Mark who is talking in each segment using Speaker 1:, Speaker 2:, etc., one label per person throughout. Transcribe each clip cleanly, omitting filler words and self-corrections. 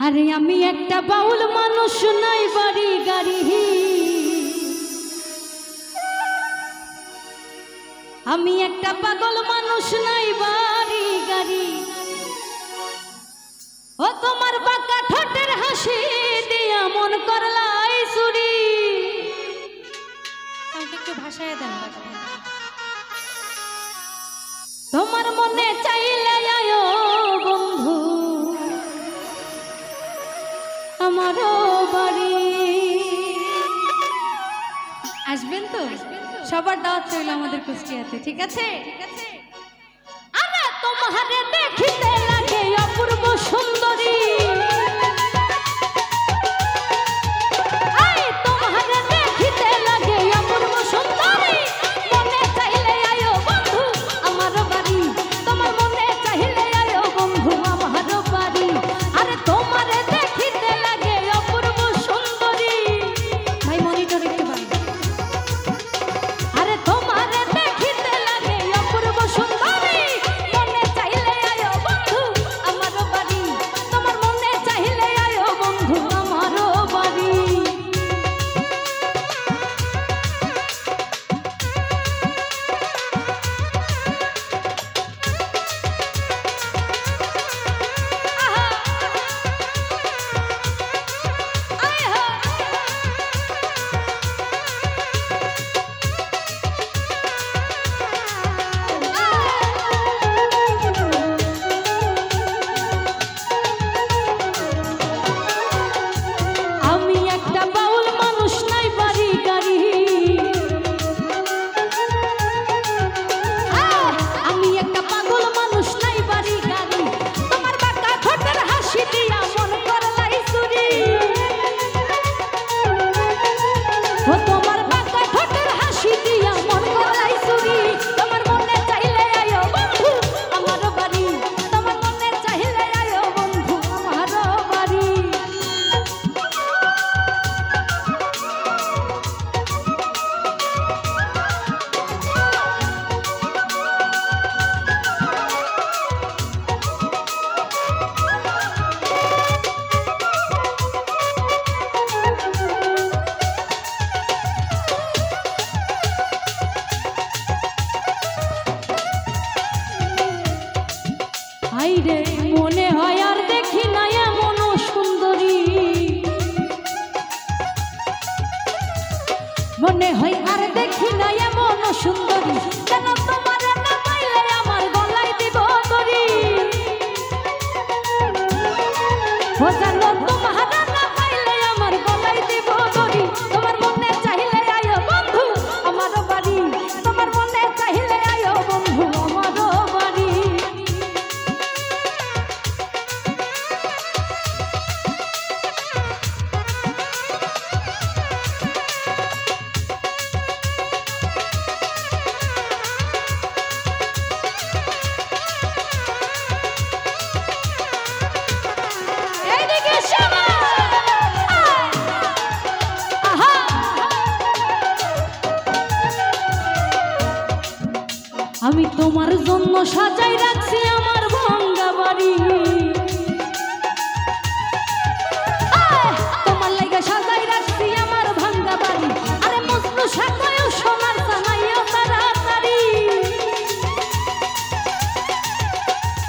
Speaker 1: আরে আমি একটা বাউল মানুষ নাই বাড়ি গাড়ি, আমি একটা পাগল মানুষ নাই বাড়ি গাড়ি। ও তোমার বাঁকা ঠোঁটের হাসি দিয়া মন করলাই চুরি। একটু ভাষায় দেন। তোমার মনে চাইলে আয়ো বন্ধু আমারও বাড়ি। আসবেন তো? সবার দাওয়াত রইল আমাদের কুষ্টিয়াতে, ঠিক আছে? আরে তোমারে দেখিতে লাগে অপূর্ব সুন্দরী, তোমারে দেখিতে লাগে অপূর্ব সুন্দরী। মনে চাইলে আয়ো বন্ধু আমার বাড়ি, তোমার মনে চাইলে আয়ো বন্ধু আমার বাড়ি। আরে তোমারে দেখিতে লাগে অপূর্ব সুন্দরী। ভাই মনিটর একটু বাড়ি। আরে তোমারে দেখিতে লাগে অপূর্ব সুন্দরী, মনে চাইলে আয়ো বন্ধু আমার বাড়ি, তোমার মনে চাইলে আয়ো বন্ধু আমার বাড়ি। আমি একটা বাউল মানুষ নাই বাড়ি গাড়ি, আমি একটা পাগল মানুষ নাই বাড়ি গাড়ি। তোমার বাঁকা ঠোঁটের হাসি দিয়া মন করলাই চুরি। ও তোমার বাঁকা ঠোঁটের হাসি দিয়া মন করলাই চুরি। তোমার মনে চাইলে আয়ো বন্ধু আমার বাড়ি, তোমার মনে চাইলে আয়ো বন্ধু আমার বাড়ি। আইরে মনে হয় আর দেখি না এমন সুন্দরী, মনে হয় আর দেখি না এমন সুন্দরী। কেন তোমার না পাইলে আমার গলায় দিব দড়ি। ও জানো তোমার না পাইলে আমার গলায় দিব দড়ি। তোমার মনে চাইলে আয়ো বন্ধু আমার বাড়ি, তোমার মনে চাইলে আয়ো বন্ধু আমার বাড়ি। এইদিকে শোনো। আহা আমি তোমার জন্য সাজাই রাখছি আমার ভাঙ্গা বাড়ি। তোমার লাইগা সাজাই রাখছি আমার ভাঙ্গা বাড়ি। আরে মজনু সাজায়ও সোনার সানাইও তাড়াতাড়ি।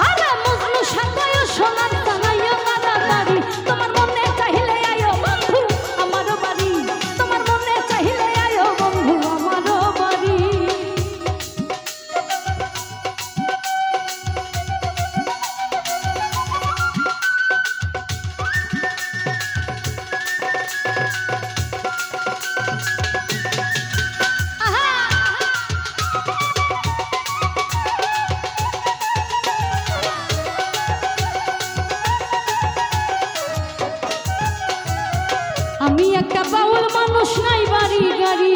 Speaker 1: আরে মজনু সাজায়ও সোনার সানাইও তাড়াতাড়ি। তোমার মনে চাইলে আয়ো বন্ধু আমার বাড়ি, তোমার মনে চাইলে আয়ো বন্ধু আমার বাড়ি। আমি একটা বাউল মানুষ নাই বাড়ি গাড়ি,